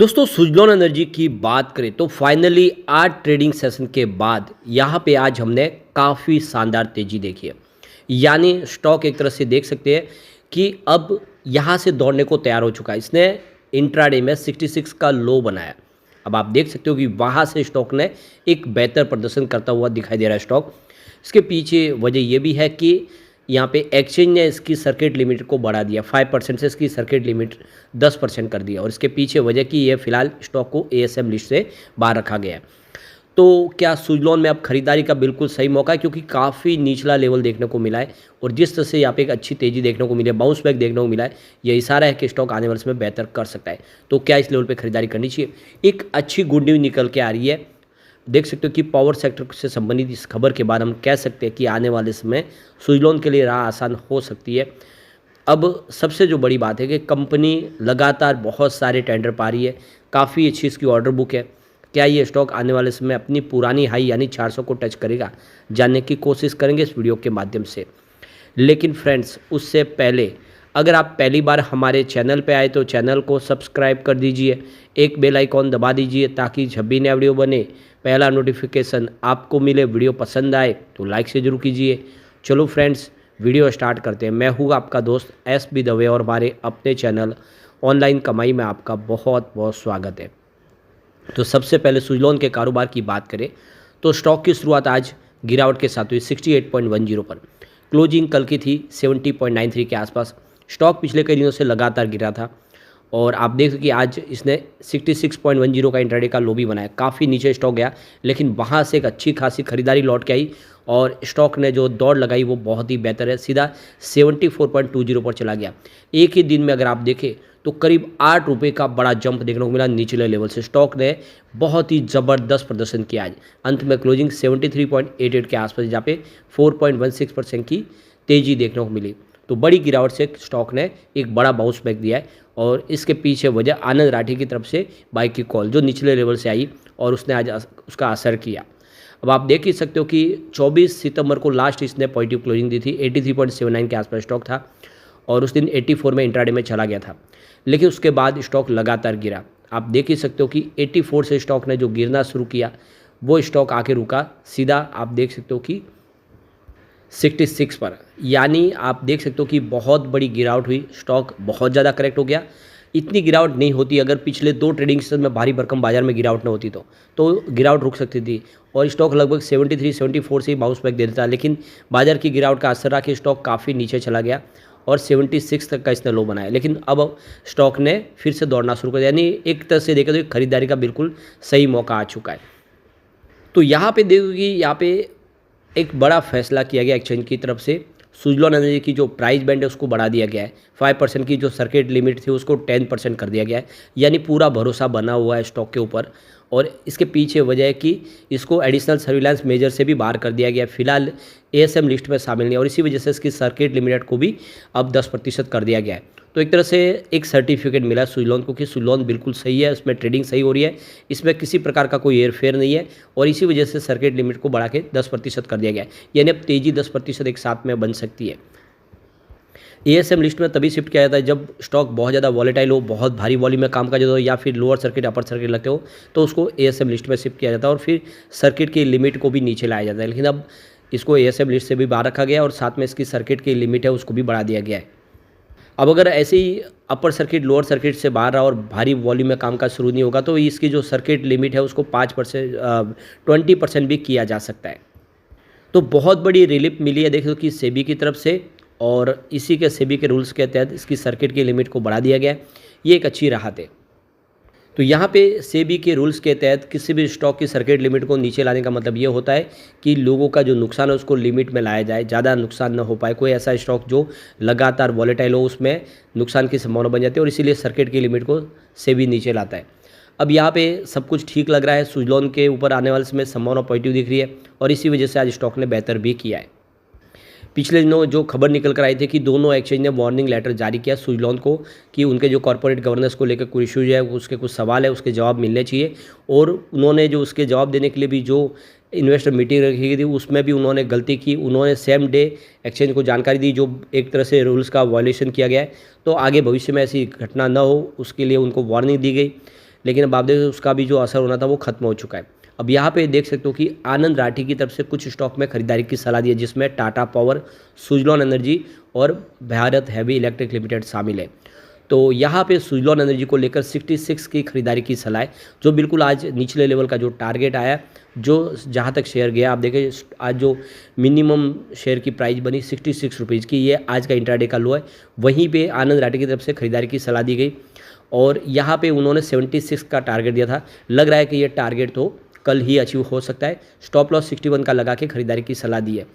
दोस्तों सुज़लोन एनर्जी की बात करें तो फाइनली 8 ट्रेडिंग सेशन के बाद यहाँ पे आज हमने काफ़ी शानदार तेज़ी देखी है। यानी स्टॉक एक तरह से देख सकते हैं कि अब यहाँ से दौड़ने को तैयार हो चुका है। इसने इंट्राडे में 66 का लो बनाया। अब आप देख सकते हो कि वहाँ से स्टॉक ने एक बेहतर प्रदर्शन करता हुआ दिखाई दे रहा है स्टॉक। इसके पीछे वजह ये भी है कि यहाँ पे एक्सचेंज ने इसकी सर्किट लिमिट को बढ़ा दिया 5% से इसकी सर्किट लिमिट 10% कर दिया और इसके पीछे वजह कि ये फिलहाल स्टॉक को एएसएम लिस्ट से बाहर रखा गया है। तो क्या सुज़लोन में अब खरीदारी का बिल्कुल सही मौका है, क्योंकि काफ़ी निचला लेवल देखने को मिला है और जिस तरह से यहाँ पे एक अच्छी तेज़ी देखने को मिली है, बाउंस बैक देखने को मिला है, ये इशारा है कि स्टॉक आने वाले समय बेहतर कर सकता है। तो क्या इस लेवल पे खरीदारी करनी चाहिए? एक अच्छी गुड न्यूज़ निकल के आ रही है। देख सकते हो कि पावर सेक्टर से संबंधित इस खबर के बाद हम कह सकते हैं कि आने वाले समय सुज़लोन के लिए राह आसान हो सकती है। अब सबसे जो बड़ी बात है कि कंपनी लगातार बहुत सारे टेंडर पा रही है, काफ़ी अच्छी इसकी ऑर्डर बुक है। क्या ये स्टॉक आने वाले समय अपनी पुरानी हाई यानी 400 को टच करेगा? जानने की कोशिश करेंगे इस वीडियो के माध्यम से। लेकिन फ्रेंड्स, उससे पहले अगर आप पहली बार हमारे चैनल पे आए तो चैनल को सब्सक्राइब कर दीजिए, एक बेल आइकॉन दबा दीजिए ताकि जब भी नया वीडियो बने पहला नोटिफिकेशन आपको मिले। वीडियो पसंद आए तो लाइक से जरूर कीजिए। चलो फ्रेंड्स, वीडियो स्टार्ट करते हैं। मैं हूँ आपका दोस्त एस बी दवे और हमारे अपने चैनल ऑनलाइन कमाई में आपका बहुत बहुत स्वागत है। तो सबसे पहले सुज़लोन के कारोबार की बात करें तो स्टॉक की शुरुआत आज गिरावट के साथ हुई 68.10 पर। क्लोजिंग कल की थी 70.93 के आसपास। स्टॉक पिछले कई दिनों से लगातार गिरा था और आप देख सकते कि आज इसने 66.10 का इंट्राडे का लो भी बनाया। काफ़ी नीचे स्टॉक गया, लेकिन वहाँ से एक अच्छी खासी खरीदारी लौट के आई और स्टॉक ने जो दौड़ लगाई वो बहुत ही बेहतर है, सीधा 74.20 पर चला गया। एक ही दिन में अगर आप देखें तो करीब 8 रुपये का बड़ा जंप देखने को मिला निचले लेवल से। स्टॉक ने बहुत ही ज़बरदस्त प्रदर्शन किया आज। अंत में क्लोजिंग 73.88 के आसपास, जहाँ पे 4.16% की तेज़ी देखने को मिली। तो बड़ी गिरावट से स्टॉक ने एक बड़ा बाउंस बैक दिया है और इसके पीछे वजह आनंद राठी की तरफ से बाई की कॉल जो निचले लेवल से आई और उसने आज उसका असर किया। अब आप देख ही सकते हो कि 24 सितंबर को लास्ट इसने पॉजिटिव क्लोजिंग दी थी। 83.79 के आसपास स्टॉक था और उस दिन 84 में इंट्राडे में चला गया था, लेकिन उसके बाद स्टॉक लगातार गिरा। आप देख ही सकते हो कि 84 से स्टॉक ने जो गिरना शुरू किया वो स्टॉक आके रुका सीधा, आप देख सकते हो कि 66 पर। यानी आप देख सकते हो कि बहुत बड़ी गिरावट हुई, स्टॉक बहुत ज़्यादा करेक्ट हो गया। इतनी गिरावट नहीं होती अगर पिछले 2 ट्रेडिंग सेशन में भारी भरकम बाजार में गिरावट न होती तो गिरावट रुक सकती थी और स्टॉक लगभग 73-74 से ही बाउंस बैक दे देता। लेकिन बाजार की गिरावट का असर रहा कि स्टॉक काफ़ी नीचे चला गया और 76 तक का इसने लो बनाया। लेकिन अब स्टॉक ने फिर से दौड़ना शुरू कर दिया, यानी एक तरह से देखें तो खरीदारी का बिल्कुल सही मौका आ चुका है। तो यहाँ पे देखो कि यहाँ पे एक बड़ा फैसला किया गया एक्सचेंज की तरफ से। सुज़लोन एनर्जी की जो प्राइस बैंड है उसको बढ़ा दिया गया है। 5% की जो सर्किट लिमिट थी उसको 10% कर दिया गया है। यानी पूरा भरोसा बना हुआ है स्टॉक के ऊपर और इसके पीछे वजह है कि इसको एडिशनल सर्विलांस मेजर से भी बाहर कर दिया गया है। फिलहाल एएसएम लिस्ट में शामिल नहीं और इसी वजह से इसकी सर्किट लिमिट को भी अब 10% कर दिया गया है। तो एक तरह से एक सर्टिफिकेट मिला सुज़लोन को कि सुज़लोन बिल्कुल सही है, इसमें ट्रेडिंग सही हो रही है, इसमें किसी प्रकार का कोई हेरफेर नहीं है और इसी वजह से सर्किट लिमिट को बढ़ा के 10% कर दिया गया है। यानी अब तेज़ी 10% एक साथ में बन सकती है। एएसएम लिस्ट में तभी शिफ्ट किया जाता है जब स्टॉक बहुत ज़्यादा वॉलेटाइल हो, बहुत भारी वॉल्यूम में काम कर जाता हो या फिर लोअर सर्किट अपर सर्किट लगते हो तो उसको एएसएम लिस्ट में शिफ्ट किया जाता है और फिर सर्किट की लिमिट को भी नीचे लाया जाता है। लेकिन अब इसको एएसएम लिस्ट से भी बाहर रखा गया और साथ में इसकी सर्किट की लिमिट है उसको भी बढ़ा दिया गया है। अब अगर ऐसे ही अपर सर्किट लोअर सर्किट से बाहर रहा और भारी वॉल्यूम में काम का शुरू नहीं होगा तो इसकी जो सर्किट लिमिट है उसको 20% भी किया जा सकता है। तो बहुत बड़ी रिलीफ मिली है देखो कि सेबी की तरफ से और इसी के सेबी के रूल्स के तहत इसकी सर्किट की लिमिट को बढ़ा दिया गया है। ये एक अच्छी राहत है। तो यहाँ पे सेबी के रूल्स के तहत किसी भी स्टॉक की सर्किट लिमिट को नीचे लाने का मतलब ये होता है कि लोगों का जो नुकसान है उसको लिमिट में लाया जाए, ज़्यादा नुकसान न हो पाए। कोई ऐसा स्टॉक जो लगातार वॉलेटाइल हो उसमें नुकसान की संभावना बन जाती है और इसीलिए सर्किट की लिमिट को सेबी नीचे लाता है। अब यहाँ पे सब कुछ ठीक लग रहा है, सुज़लोन के ऊपर आने वाले समय संभावना पॉजिटिव दिख रही है और इसी वजह से आज स्टॉक ने बेहतर भी किया है। पिछले दिनों जो खबर निकल कर आई थी कि दोनों एक्सचेंज ने वार्निंग लेटर जारी किया सुज़लोन को कि उनके जो कॉर्पोरेट गवर्नेंस को लेकर कुछ इश्यूज है, उसके कुछ सवाल है, उसके जवाब मिलने चाहिए और उन्होंने जो उसके जवाब देने के लिए भी जो इन्वेस्टर मीटिंग रखी गई थी उसमें भी उन्होंने गलती की। उन्होंने सेम डे एक्सचेंज को जानकारी दी जो एक तरह से रूल्स का वायलेशन किया गया है। तो आगे भविष्य में ऐसी घटना न हो उसके लिए उनको वार्निंग दी गई। लेकिन अब आप देखो उसका भी जो असर होना था वो खत्म हो चुका है। अब यहाँ पे देख सकते हो कि आनंद राठी की तरफ से कुछ स्टॉक में खरीदारी की सलाह दी है, जिसमें टाटा पावर, सुजलॉन एनर्जी और भारत हैवी इलेक्ट्रिक लिमिटेड शामिल है। तो यहाँ पे सुजलॉन एनर्जी को लेकर 66 की खरीदारी की सलाह है, जो बिल्कुल आज निचले लेवल का जो टारगेट आया, जो जहाँ तक शेयर गया, आप देखें आज जो मिनिमम शेयर की प्राइस बनी 66 रुपीज़ की, ये आज का इंट्राडे का लो है। वहीं पे आनंद राठी की तरफ से खरीदारी की सलाह दी गई और यहाँ पे उन्होंने 76 का टारगेट दिया था। लग रहा है कि ये टारगेट तो कल ही अचीव हो सकता है। स्टॉप लॉस 61 का लगा के खरीदारी की सलाह दी है।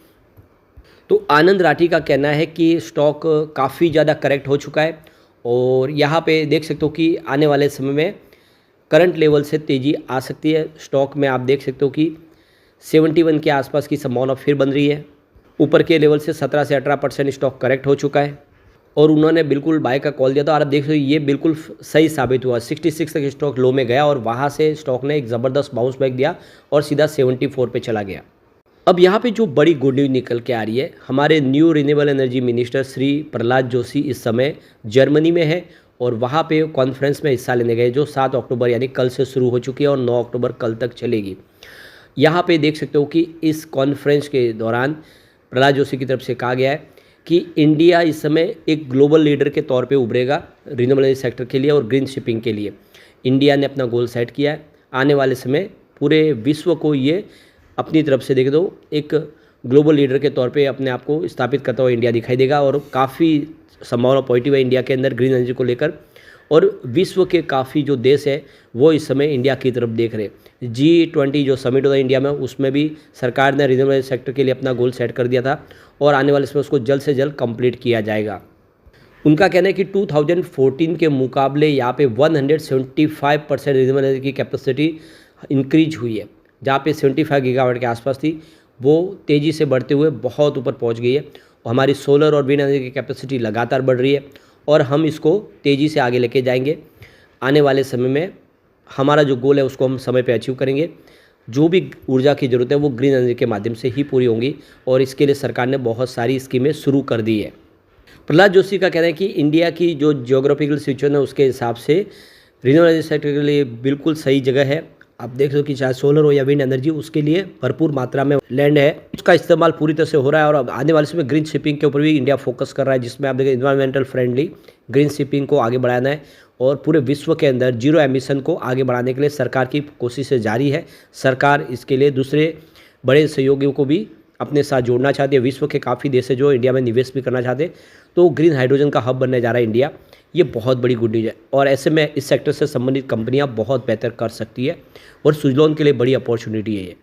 तो आनंद राठी का कहना है कि स्टॉक काफ़ी ज़्यादा करेक्ट हो चुका है और यहाँ पे देख सकते हो कि आने वाले समय में करंट लेवल से तेज़ी आ सकती है। स्टॉक में आप देख सकते हो कि 71 के आसपास की संभावना फिर बन रही है। ऊपर के लेवल से 17 से 18% स्टॉक करेक्ट हो चुका है और उन्होंने बिल्कुल बाय का कॉल दिया था और आप देख सकते हो ये बिल्कुल सही साबित हुआ। 66 तक स्टॉक लो में गया और वहाँ से स्टॉक ने एक ज़बरदस्त बाउंस बैक दिया और सीधा 74 पे चला गया। अब यहाँ पे जो बड़ी गुड न्यूज़ निकल के आ रही है, हमारे new renewable energy minister Shri Prahlad Joshi इस समय जर्मनी में है और वहाँ पे कॉन्फ्रेंस में हिस्सा लेने गए, जो 7 अक्टूबर यानी कल से शुरू हो चुकी है और 9 अक्टूबर कल तक चलेगी। यहाँ पे देख सकते हो कि इस कॉन्फ्रेंस के दौरान प्रहलाद जोशी की तरफ से कहा गया है कि इंडिया इस समय एक ग्लोबल लीडर के तौर पे उभरेगा रिन्यूएबल एनर्जी सेक्टर के लिए और ग्रीन शिपिंग के लिए। इंडिया ने अपना गोल सेट किया है। आने वाले समय पूरे विश्व को ये अपनी तरफ से देख दो एक ग्लोबल लीडर के तौर पे अपने आप को स्थापित करता हुआ इंडिया दिखाई देगा और काफ़ी संभावना पॉजिटिव है इंडिया के अंदर ग्रीन एनर्जी को लेकर। और विश्व के काफ़ी जो देश है वो इस समय इंडिया की तरफ देख रहे हैं। G20 जो समिट होता है इंडिया में, उसमें भी सरकार ने रिन्यूएबल सेक्टर के लिए अपना गोल सेट कर दिया था और आने वाले समय उसको जल्द से जल्द कंप्लीट किया जाएगा। उनका कहना है कि 2014 के मुकाबले यहाँ पे 175% रिन्यूएबल एनर्जी की कैपेसिटी इंक्रीज हुई है। जहाँ पे 75 गीगावाट के आसपास थी वो तेज़ी से बढ़ते हुए बहुत ऊपर पहुँच गई है और हमारी सोलर और विंड एनर्जी की कैपेसिटी लगातार बढ़ रही है और हम इसको तेज़ी से आगे लेके जाएंगे। आने वाले समय में हमारा जो गोल है उसको हम समय पे अचीव करेंगे। जो भी ऊर्जा की ज़रूरत है वो ग्रीन एनर्जी के माध्यम से ही पूरी होंगी और इसके लिए सरकार ने बहुत सारी स्कीमें शुरू कर दी है। प्रहलाद जोशी का कहना है कि इंडिया की जो जियोग्राफिकल सिचुएशन है उसके हिसाब से रिन्यूएबल एनर्जी सेक्टर के लिए बिल्कुल सही जगह है। आप देख सकते हो कि चाहे सोलर हो या विंड एनर्जी, उसके लिए भरपूर मात्रा में लैंड है, उसका इस्तेमाल पूरी तरह से हो रहा है। और अब आने वाले समय ग्रीन शिपिंग के ऊपर भी इंडिया फोकस कर रहा है, जिसमें आप देखें इन्वायरमेंटल फ्रेंडली ग्रीन शिपिंग को आगे बढ़ाना है और पूरे विश्व के अंदर जीरो एमिशन को आगे बढ़ाने के लिए सरकार की कोशिशें जारी है। सरकार इसके लिए दूसरे बड़े सहयोगियों को भी अपने साथ जोड़ना चाहती है। विश्व के काफ़ी देश है जो इंडिया में निवेश भी करना चाहते हैं। तो ग्रीन हाइड्रोजन का हब बनने जा रहा है इंडिया, ये बहुत बड़ी गुड न्यूज़ है और ऐसे में इस सेक्टर से संबंधित कंपनियां बहुत बेहतर कर सकती है और सुजलॉन के लिए बड़ी अपॉर्चुनिटी है ये।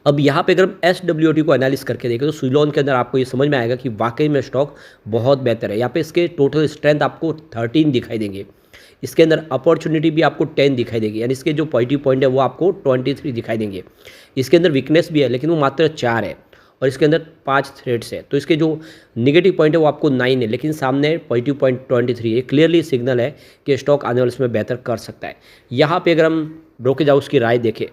अब यहाँ पे अगर हम SWOT को एनालिस करके देखें तो सुजलॉन के अंदर आपको ये समझ में आएगा कि वाकई में स्टॉक बहुत बेहतर है। यहाँ पे इसके टोटल स्ट्रेंथ आपको 13 दिखाई देंगे, इसके अंदर अपॉर्चुनिटी भी आपको 10 दिखाई देगी, यानी इसके जो पॉजिटिव पॉइंट है वो आपको 23 दिखाई देंगे। इसके अंदर वीकनेस भी है लेकिन वो मात्र 4 है और इसके अंदर 5 थ्रेड्स है। तो इसके जो निगेटिव पॉइंट है वो आपको 9 है लेकिन सामने पॉजिटिव पॉइंट 23 है। क्लियरली सिग्नल है कि स्टॉक आने वाले समय बेहतर कर सकता है। यहाँ पे अगर हम ब्रोकेज हाउस की राय देखें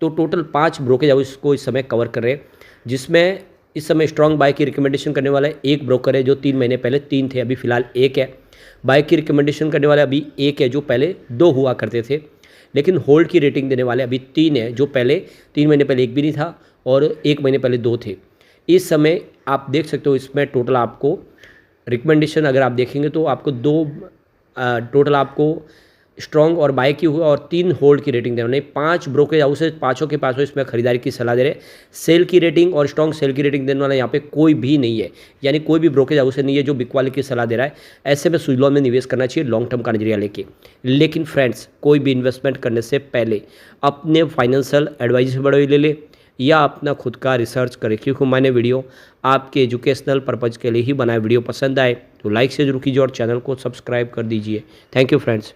तो टोटल 5 ब्रोकेज हाउस को इस समय कवर कर रहे हैं, जिसमें इस समय स्ट्रॉन्ग बाय की रिकमेंडेशन करने वाला एक ब्रोकर है जो 3 महीने पहले 3 थे, अभी फिलहाल 1 है। बाय की रिकमेंडेशन करने वाले अभी 1 है जो पहले 2 हुआ करते थे, लेकिन होल्ड की रेटिंग देने वाले अभी 3 है जो पहले 3 महीने पहले 1 भी नहीं था और 1 महीने पहले 2 थे। इस समय आप देख सकते हो इसमें टोटल आपको रिकमेंडेशन अगर आप देखेंगे तो आपको 2 टोटल आपको स्ट्रॉन्ग और बाय की हुआ और 3 होल्ड की रेटिंग देना, नहीं 5 ब्रोकेज हाउसेज, पाँचों के पाँचों इसमें खरीदारी की सलाह दे रहे हैं। सेल की रेटिंग और स्ट्रॉन्ग सेल की रेटिंग देने वाला यहाँ पे कोई भी नहीं है, यानी कोई भी ब्रोकेज हाउस नहीं है जो बिक वाले की सलाह दे रहा है। ऐसे में सुजलॉन में निवेश करना चाहिए लॉन्ग टर्म का नजरिया लेके। लेकिन फ्रेंड्स, कोई भी इन्वेस्टमेंट करने से पहले अपने फाइनेंशियल एडवाइजर से बड़े ले ले या अपना खुद का रिसर्च करें, क्योंकि मैंने वीडियो आपके एजुकेशनल पर्पज़ के लिए ही बनाया। वीडियो पसंद आए तो लाइक से जरूर कीजिए और चैनल को सब्सक्राइब कर दीजिए। Thank you friends.